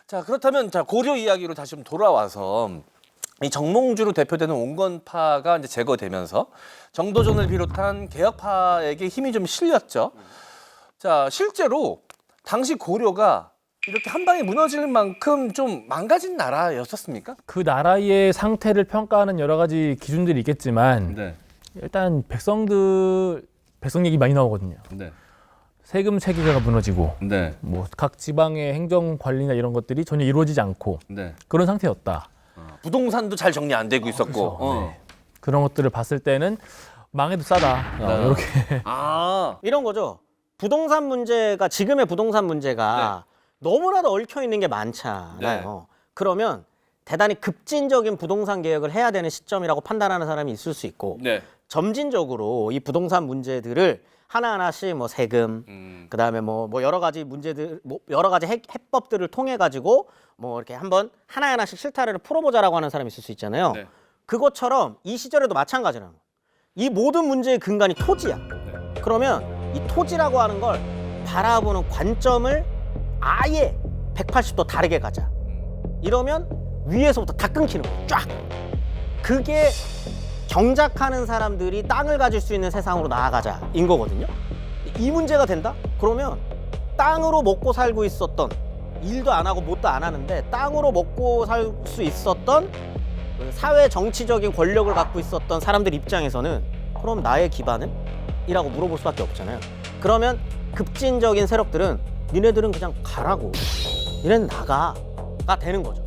자, 그렇다면 자, 고려 이야기로 다시 좀 돌아와서 이 정몽주로 대표되는 온건파가 이제 제거되면서 정도전을 비롯한 개혁파에게 힘이 좀 실렸죠. 자, 실제로 당시 고려가 이렇게 한 방에 무너질 만큼 좀 망가진 나라였었습니까? 그 나라의 상태를 평가하는 여러 가지 기준들이 있겠지만 네. 일단 백성 얘기 많이 나오거든요. 네. 세금 체계가 무너지고 네. 뭐 각 지방의 행정 관리나 이런 것들이 전혀 이루어지지 않고 네. 그런 상태였다. 부동산도 잘 정리 안 되고 있었고. 그렇죠. 네. 그런 것들을 봤을 때는 망해도 싸다. 이렇게. 아. 이런 거죠. 부동산 문제가 지금의 부동산 문제가 너무나도 얽혀 있는 게 많잖아요. 그러면 대단히 급진적인 부동산 개혁을 해야 되는 시점이라고 판단하는 사람이 있을 수 있고 네. 점진적으로 이 부동산 문제들을 하나하나씩 뭐 세금, 그다음에 뭐 여러 가지 문제들, 뭐 여러 가지 해법들을 통해 가지고 뭐 이렇게 한번 하나하나씩 실타래를 풀어보자라고 하는 사람이 있을 수 있잖아요. 네. 그것처럼 이 시절에도 마찬가지라는 거예요. 이 모든 문제의 근간이 토지야. 그러면 이 토지라고 하는 걸 바라보는 관점을 아예 180도 다르게 가자. 이러면 위에서부터 다 끊기는 거예요. 쫙. 그게 경작하는 사람들이 땅을 가질 수 있는 세상으로 나아가자인 거거든요. 이 문제가 된다? 그러면 땅으로 먹고 살고 있었던, 일도 안 하고 뭣도 안 하는데 땅으로 먹고 살 수 있었던 그 사회 정치적인 권력을 갖고 있었던 사람들 입장에서는 그럼 나의 기반은? 이라고 물어볼 수밖에 없잖아요. 그러면 급진적인 세력들은 니네들은 그냥 가라고, 니네는 나가가 되는 거죠.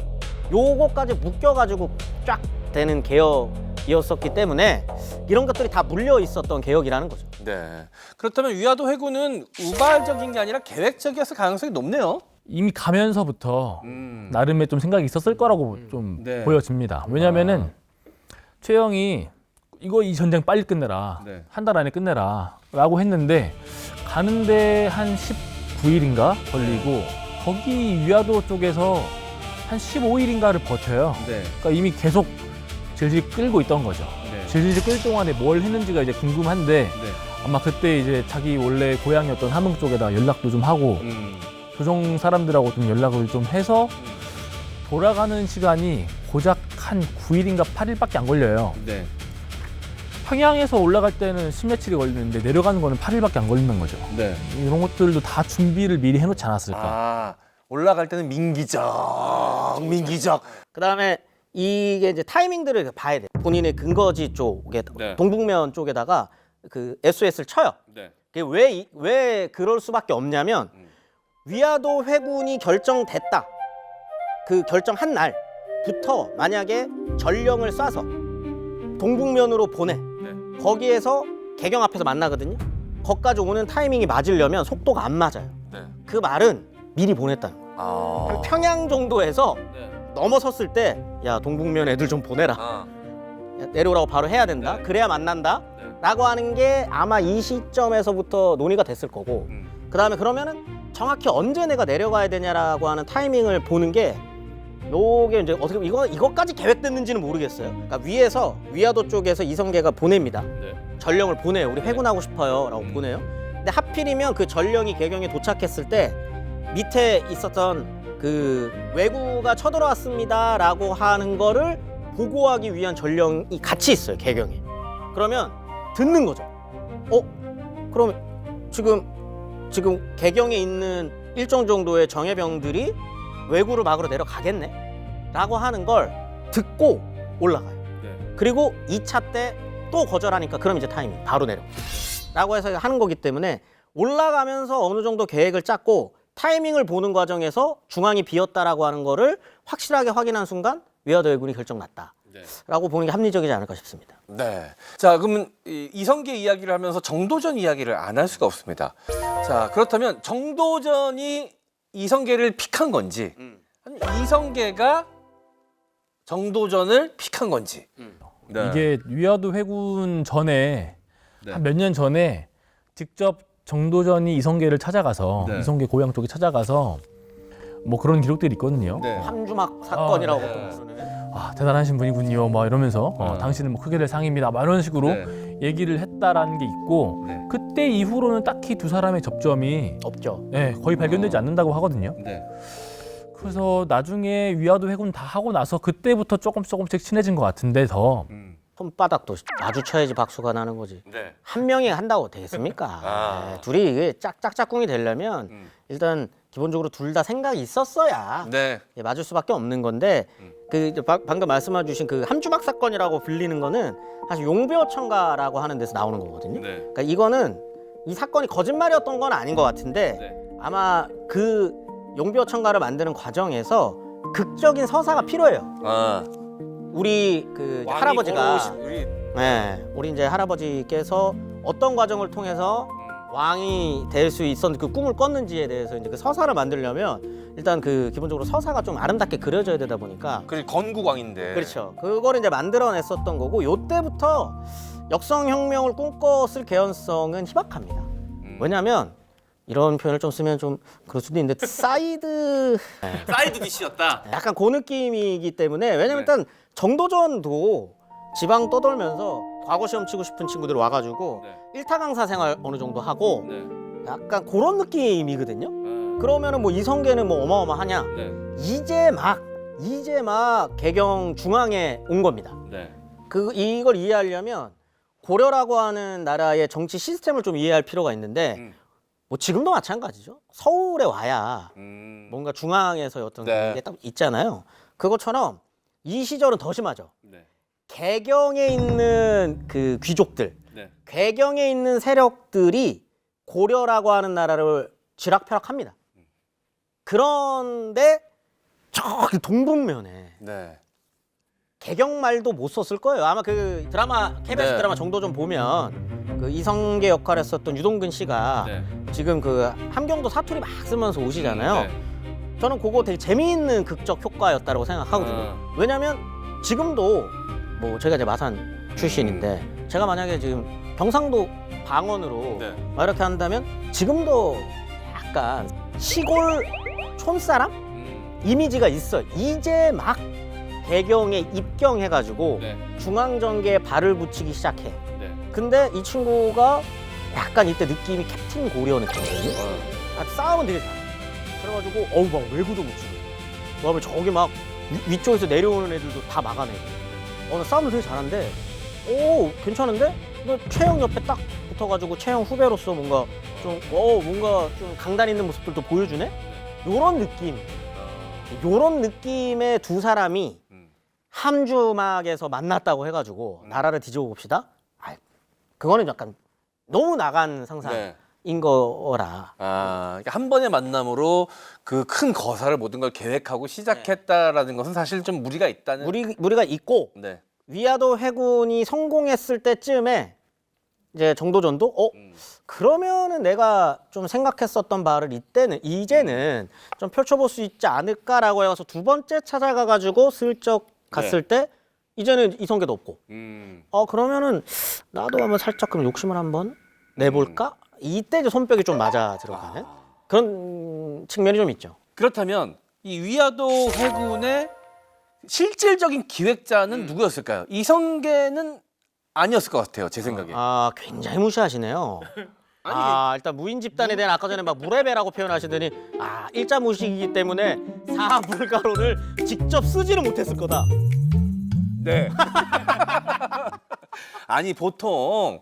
요거까지 묶여가지고 쫙 되는 개혁이었었기 때문에 이런 것들이 다 물려 있었던 개혁이라는 거죠. 네. 그렇다면 위화도 회군은 우발적인 게 아니라 계획적이었을 가능성이 높네요. 이미 가면서부터 나름의 좀 생각이 있었을 거라고 좀 네. 보여집니다. 왜냐면은 최영이 이 전쟁 빨리 끝내라. 네. 한 달 안에 끝내라. 라고 했는데 가는데 한 19일인가 걸리고 거기 위화도 쪽에서 한 15일인가를 버텨요. 네. 그러니까 이미 계속 질질 끌고 있던 거죠. 네. 질질 끌 동안에 뭘 했는지가 이제 궁금한데 네. 아마 그때 이제 자기 원래 고향이었던 함흥 쪽에다 연락도 좀 하고 조정 사람들하고 좀 연락을 좀 해서 돌아가는 시간이 고작 한 9일인가 8일밖에 안 걸려요. 네. 평양에서 올라갈 때는 10며칠이 걸리는데 내려가는 거는 8일밖에 안 걸리는 거죠. 네. 이런 것들도 다 준비를 미리 해놓지 않았을까. 아, 올라갈 때는 민기적. 그다음에 이게 이제 타이밍들을 봐야 돼. 본인의 근거지 쪽에 네. 동북면 쪽에다가 그 SOS를 쳐요. 네. 그게 왜 그럴 수밖에 없냐면 위화도 회군이 결정됐다. 그 결정한 날부터 만약에 전령을 쏴서 동북면으로 보내. 거기에서 개경 앞에서 만나거든요. 거기까지 오는 타이밍이 맞으려면 속도가 안 맞아요. 네. 그 말은 미리 보냈다는 거예요. 아. 평양 정도에서 네. 넘어섰을 때 야 동북면 애들 좀 보내라. 아. 야, 내려오라고 바로 해야 된다. 네. 그래야 만난다. 네. 라고 하는 게 아마 이 시점에서부터 논의가 됐을 거고 그다음에 그러면은 정확히 언제 내가 내려가야 되냐라고 하는 타이밍을 보는 게 요게 이제 어떻게 이거까지 계획됐는지는 모르겠어요. 그러니까 위에서 위화도 쪽에서 이성계가 보냅니다. 네. 전령을 보내요. 우리 회군하고 싶어요라고 보내요. 근데 하필이면 그 전령이 개경에 도착했을 때 밑에 있었던 그 왜구가 쳐들어왔습니다라고 하는 거를 보고하기 위한 전령이 같이 있어요. 개경에. 그러면 듣는 거죠. 그럼 지금 개경에 있는 일정 정도의 정예병들이 왜구를 막으러 내려가겠네? 라고 하는 걸 듣고 올라가요. 네. 그리고 2차 때 또 거절하니까 그럼 이제 타이밍 바로 내려. 라고 해서 하는 거기 때문에 올라가면서 어느 정도 계획을 짰고 타이밍을 보는 과정에서 중앙이 비었다라고 하는 거를 확실하게 확인한 순간 위화도 회군이 결정났다. 네. 라고 보는 게 합리적이지 않을까 싶습니다. 네. 자, 그러면 이성계 이야기를 하면서 정도전 이야기를 안 할 수가 없습니다. 자, 그렇다면 정도전이 이성계를 픽한 건지, 아니면 이성계가 정도전을 픽한 건지. 네. 이게 위화도 회군 전에 네. 한 몇 년 전에 직접 정도전이 이성계를 찾아가서 네. 이성계 고향 쪽에 찾아가서 뭐 그런 기록들이 있거든요. 네. 함주막 사건이라고 네. 보통 부르는. 대단하신 분이군요. 막 이러면서 당신은 뭐 크게 될 상입니다. 막 이런 식으로 네. 얘기를 했다라는 게 있고 네. 그때 이후로는 딱히 두 사람의 접점이 없죠. 거의 발견되지 않는다고 하거든요. 네. 그래서 나중에 위화도 회군 다 하고 나서 그때부터 조금씩 친해진 것 같은데 더. 손바닥도 마주쳐야지 박수가 나는 거지. 네. 한 명이 한다고 되겠습니까? 아. 네, 둘이 이게 짝짝꿍이 되려면 일단 기본적으로 둘 다 생각이 있었어야 네. 예, 맞을 수밖에 없는 건데 그 이제 방금 말씀해 주신 그 함주박 사건이라고 불리는 거는 사실 용비어천가라고 하는 데서 나오는 거거든요. 네. 그러니까 이거는 이 사건이 거짓말이었던 건 아닌 것 같은데 네. 아마 그 용비어천가를 만드는 과정에서 극적인 서사가 필요해요. 아. 우리 그 왕이 할아버지가 걸어오신 우리 우리 이제 할아버지께서 어떤 과정을 통해서 왕이 될 수 있었는지 그 꿈을 꿨는지에 대해서 이제 그 서사를 만들려면 일단 그 기본적으로 서사가 좀 아름답게 그려져야 되다 보니까 그리고 건국왕인데. 그렇죠. 그거를 이제 만들어냈었던 거고 요때부터 역성혁명을 꿈꿨을 개연성은 희박합니다. 왜냐하면 이런 표현을 좀 쓰면 좀 그럴 수도 있는데 사이드 사이드 디시였다. 약간 그 느낌이기 때문에 왜냐면 네. 일단 정도전도 지방 떠돌면서 과거 시험 치고 싶은 친구들 와가지고 네. 일타 강사 생활 어느 정도 하고 네. 약간 그런 느낌이거든요. 아. 그러면은 뭐 이성계는 뭐 어마어마하냐? 네. 이제 막 개경 중앙에 온 겁니다. 네. 이걸 이해하려면 고려라고 하는 나라의 정치 시스템을 좀 이해할 필요가 있는데 뭐 지금도 마찬가지죠. 서울에 와야 뭔가 중앙에서 어떤 네. 게 딱 있잖아요. 그것처럼 이 시절은 더 심하죠. 네. 개경에 있는 그 귀족들, 네. 개경에 있는 세력들이 고려라고 하는 나라를 쥐락펴락합니다. 그런데 저기 동북면에 네. 개경말도 못 썼을 거예요. 아마 그 드라마 KBS 네. 드라마 정도전 보면 그 이성계 역할을 했었던 유동근 씨가 네. 지금 그 함경도 사투리 막 쓰면서 오시잖아요. 네. 저는 그거 되게 재미있는 극적 효과였다고 생각하거든요. 왜냐면 지금도 뭐 제가 이제 마산 출신인데 제가 만약에 지금 경상도 방언으로 네. 막 이렇게 한다면 지금도 약간 시골 촌사람 이미지가 있어요. 이제 막 개경에 입경해가지고 네. 중앙정계에 발을 붙이기 시작해. 네. 근데 이 친구가 약간 이때 느낌이 캡틴 고려 느낌이거든요. 싸움은 되게 잘해. 그래가지고 막 외구도 못 치고 그다음에 저기 막 위쪽에서 내려오는 애들도 다 막아내고 나 싸움을 되게 잘하는데 오 괜찮은데? 너 최영 옆에 딱 붙어가지고 최영 후배로서 뭔가 좀 강단 있는 모습들도 보여주네? 요런 느낌의 두 사람이 함주막에서 만났다고 해가지고 나라를 뒤집어 봅시다. 그거는 약간 너무 나간 상상인 네. 거라. 그러니까 한 번의 만남으로 그 큰 거사를 모든 걸 계획하고 시작했다라는 것은 사실 좀 무리가 있다는. 무리가 있고 네. 위화도 해군이 성공했을 때쯤에 이제 정도전도 그러면은 내가 좀 생각했었던 바를 이제는 좀 펼쳐볼 수 있지 않을까라고 해서 두 번째 찾아가가지고 슬쩍 갔을 때 이제는 이성계도 없고 그러면은 나도 한번 살짝 그럼 욕심을 한번 내볼까? 이때 이제 손뼉이 좀 맞아 들어가는 그런 측면이 좀 있죠. 그렇다면 이 위화도 해군의 실질적인 기획자는 누구였을까요? 이성계는 아니었을 것 같아요, 제 생각에. 굉장히 무시하시네요. 일단 무인 집단에 대한 아까 전에 막 무례배라고 표현하시더니 일자 무식이기 때문에 사불가로를 직접 쓰지는 못했을 거다. 네. 아니 보통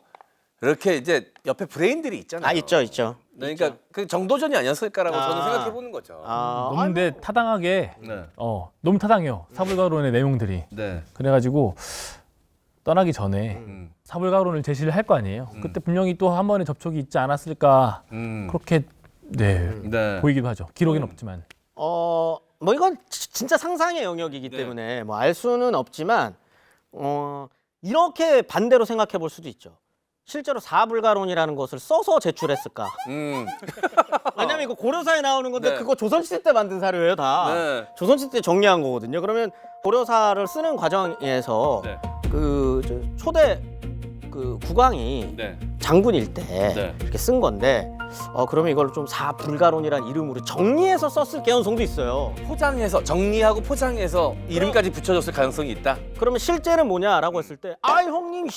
이렇게 이제 옆에 브레인들이 있잖아요. 있죠. 그러니까 그 정도전이 아니었을까라고 저는 생각해 보는 거죠. 너무 근데 타당하게 네. 너무 타당해요. 사불가론의 내용들이. 네. 그래가지고 떠나기 전에 사불가론을 제시를 할 거 아니에요. 그때 분명히 또 한 번의 접촉이 있지 않았을까 그렇게 네. 보이기도 하죠. 기록에는 없지만. 뭐 이건 진짜 상상의 영역이기 때문에 뭐 알 수는 없지만 이렇게 반대로 생각해 볼 수도 있죠. 실제로 사불가론이라는 것을 써서 제출했을까? 왜냐면 이거 고려사에 나오는 건데 네. 그거 조선시대 때 만든 사료예요 다. 네. 조선시대 때 정리한 거거든요. 그러면 고려사를 쓰는 과정에서 네. 초대 국왕이 네. 장군일 때 네. 이렇게 쓴 건데 그러면 이걸 좀 사불가론이라는 이름으로 정리해서 썼을 개연성도 있어요. 포장해서 정리하고 포장해서 이름까지 붙여줬을 가능성이 있다. 그러면 실제는 뭐냐라고 했을 때 형님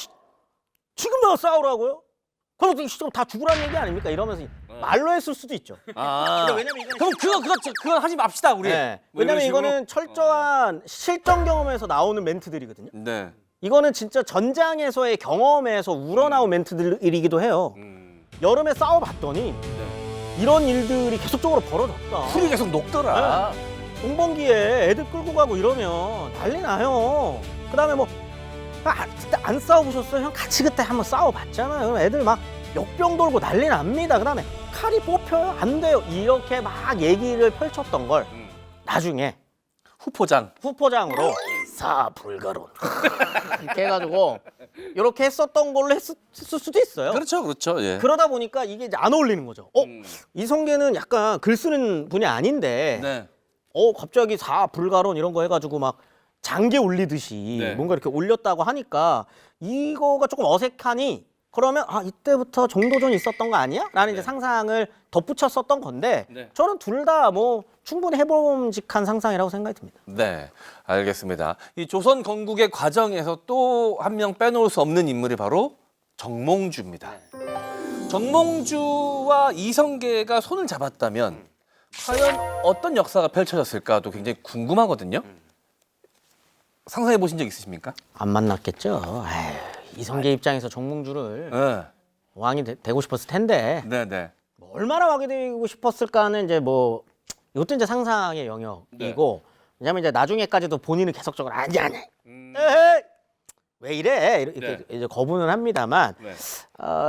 지금 내가 싸우라고요? 그럼 다 죽으라는 얘기 아닙니까? 이러면서 말로 했을 수도 있죠. 아. 근데 왜냐면 이거는 그럼 그건 하지 맙시다 우리. 네. 뭐 이런 왜냐면 식으로? 이거는 철저한 실전 경험에서 나오는 멘트들이거든요. 네. 이거는 진짜 전장에서의 경험에서 우러나온 멘트들이기도 해요. 여름에 싸워봤더니 이런 일들이 계속적으로 벌어졌다. 풀이 계속 녹더라. 동번기에 애들 끌고 가고 이러면 난리 나요. 그다음에 뭐 그때 안 싸워보셨어요? 형 같이 그때 한번 싸워봤잖아요. 그럼 애들 막 역병 돌고 난리 납니다. 그다음에 칼이 뽑혀요? 안 돼요. 이렇게 막 얘기를 펼쳤던 걸 나중에 후포장으로 사불가론 이렇게 해가지고 이렇게 했었던 걸로 했을 수도 있어요. 그렇죠. 예. 그러다 보니까 이게 이제 안 어울리는 거죠. 이성계는 약간 글 쓰는 분이 아닌데 네. 갑자기 사불가론 이런 거 해가지고 막 장계 올리듯이 네. 뭔가 이렇게 올렸다고 하니까 이거가 조금 어색하니 그러면 이때부터 정도전이 있었던 거 아니야? 라는 이제 상상을 덧붙였었던 건데 저는 둘 다 뭐 충분히 해봄직한 상상이라고 생각이 듭니다. 네, 알겠습니다. 이 조선 건국의 과정에서 또 한 명 빼놓을 수 없는 인물이 바로 정몽주입니다. 정몽주와 이성계가 손을 잡았다면 과연 어떤 역사가 펼쳐졌을까도 굉장히 궁금하거든요. 상상해 보신 적 있으십니까? 안 만났겠죠. 이성계 입장에서 정몽주를 네, 왕이 되고 싶었을 텐데 네. 뭐 얼마나 왕이 되고 싶었을까는 이제 뭐 이것도 이제 상상의 영역이고 왜냐면 이제 나중에까지도 본인은 계속적으로 아니야. 에헤이, 왜 이래 이렇게 이제 거부는 합니다만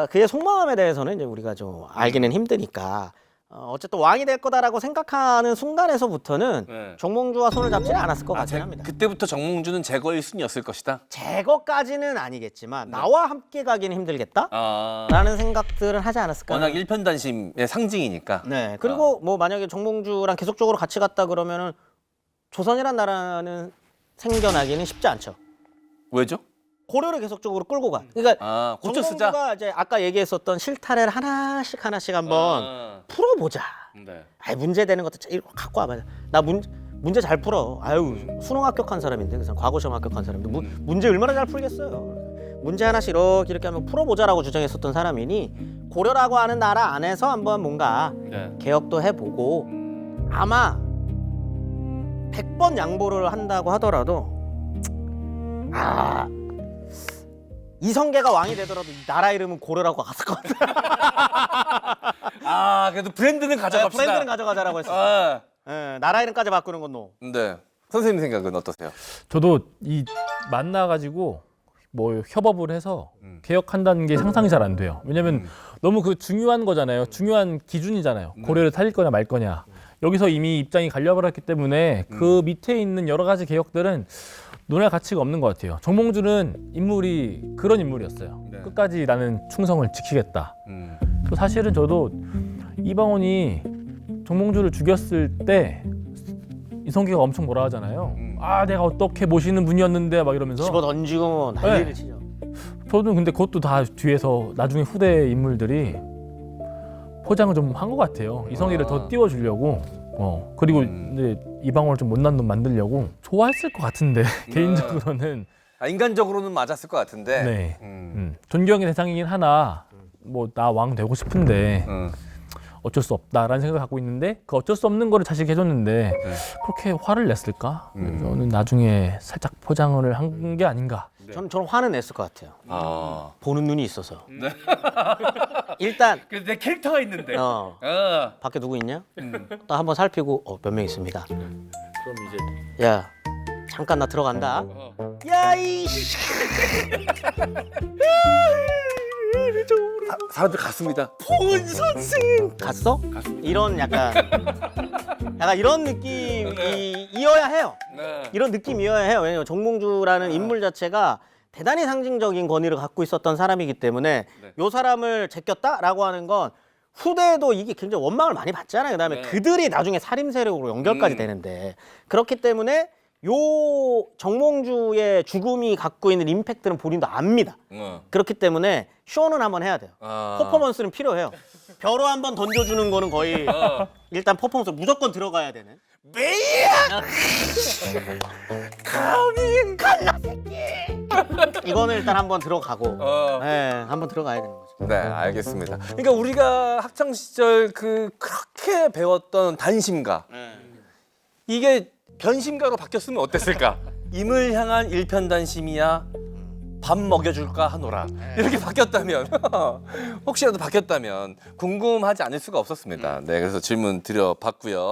그의 속마음에 대해서는 이제 우리가 좀 알기는 힘드니까 어쨌든 왕이 될 거다라고 생각하는 순간에서부터는 정몽주와 손을 잡지는 않았을 것 같긴 합니다. 그때부터 정몽주는 제거 1순위였을 것이다. 제거까지는 아니겠지만 나와 함께 가기는 힘들겠다. 아, 라는 생각들은 하지 않았을까. 워낙 일편단심의 상징이니까. 네. 그리고 뭐 만약에 정몽주랑 계속적으로 같이 갔다 그러면은 조선이란 나라는 생겨나기는 쉽지 않죠. 왜죠? 고려를 계속적으로 끌고 가. 그러니까 고쳐 쓰자. 정몽주가 이제 아까 얘기했었던 실타래를 하나씩 한번 풀어보자. 네. 문제되는 것도 이거 갖고 와봐. 나 문제 잘 풀어. 수능 합격한 사람인데 그래서 과거 시험 합격한 사람인데 문제 얼마나 잘 풀겠어요. 문제 하나씩 이렇게 하면 풀어보자라고 주장했었던 사람이니 고려라고 하는 나라 안에서 한번 뭔가 개혁도 해보고 아마 100번 양보를 한다고 하더라도 이성계가 왕이 되더라도 이 나라 이름은 고려라고 갔을 것 같아요. 그래도 브랜드는 가져갑시다. 브랜드는 가져가자라고 했어요. 나라 이름까지 바꾸는 건 노. 네. 선생님 생각은 어떠세요? 저도 이 만나가지고 뭐 협업을 해서 개혁한다는 게 상상이 잘 안 돼요. 왜냐면 너무 그 중요한 거잖아요. 중요한 기준이잖아요. 고려를 살릴 거냐 말 거냐. 여기서 이미 입장이 갈려버렸기 때문에 그 밑에 있는 여러 가지 개혁들은 논할 가치가 없는 것 같아요. 정몽주는 인물이 그런 인물이었어요. 끝까지 나는 충성을 지키겠다. 또 사실은 저도 이방원이 정몽주를 죽였을 때 이성계가 엄청 뭐라 하잖아요. 내가 어떻게 모시는 분이었는데 막 이러면서 집어 던지고 난리를 치죠. 저는 근데 그것도 다 뒤에서 나중에 후대 인물들이 포장을 좀 한 것 같아요. 이성계를 더 띄워주려고. 그리고 이제 이방원을 좀 못난 놈 만들려고 좋아했을 것 같은데 개인적으로는 인간적으로는 맞았을 것 같은데. 네. 존경의 대상이긴 하나 뭐 나 왕 되고 싶은데 어쩔 수 없다라는 생각을 갖고 있는데 그 어쩔 수 없는 거를 자식이 해줬는데 그렇게 화를 냈을까? 저는 나중에 살짝 포장을 한 게 아닌가. 저는 화는 냈을 것 같아요. 보는 눈이 있어서. 일단 내 캐릭터가 있는데. 밖에 누구 있냐? 또 한번 살피고 몇 명 있습니다. 그럼 이제 야 잠깐 나 들어간다. 야 이씨. 사람들 갔습니다. 봉은 선생 갔어? 이런 약간 이런 느낌이어야 해요. 이런 느낌이어야 해요. 왜냐면 정몽주라는 인물 자체가 대단히 상징적인 권위를 갖고 있었던 사람이기 때문에 이 사람을 제꼈다라고 하는 건 후대에도 이게 굉장히 원망을 많이 받잖아요. 그다음에 그들이 나중에 살인 세력으로 연결까지 되는데 그렇기 때문에 요 정몽주의 죽음이 갖고 있는 임팩트는 본인도 압니다. 그렇기 때문에 쇼는 한번 해야 돼요. 퍼포먼스는 필요해요. 벼로 한번 던져주는 거는 거의 일단 퍼포먼스 무조건 들어가야 되는. 메이야! 감히 간나 새끼! 이거는 일단 한번 들어가고, 한번 들어가야 되는 거죠. 네, 알겠습니다. 그러니까 우리가 학창 시절 그렇게 배웠던 단심가 이게 변심가로 바뀌었으면 어땠을까? 임을 향한 일편단심이야 밥 먹여줄까 하노라 이렇게 바뀌었다면 혹시라도 바뀌었다면 궁금하지 않을 수가 없었습니다. 네, 그래서 질문 드려봤고요.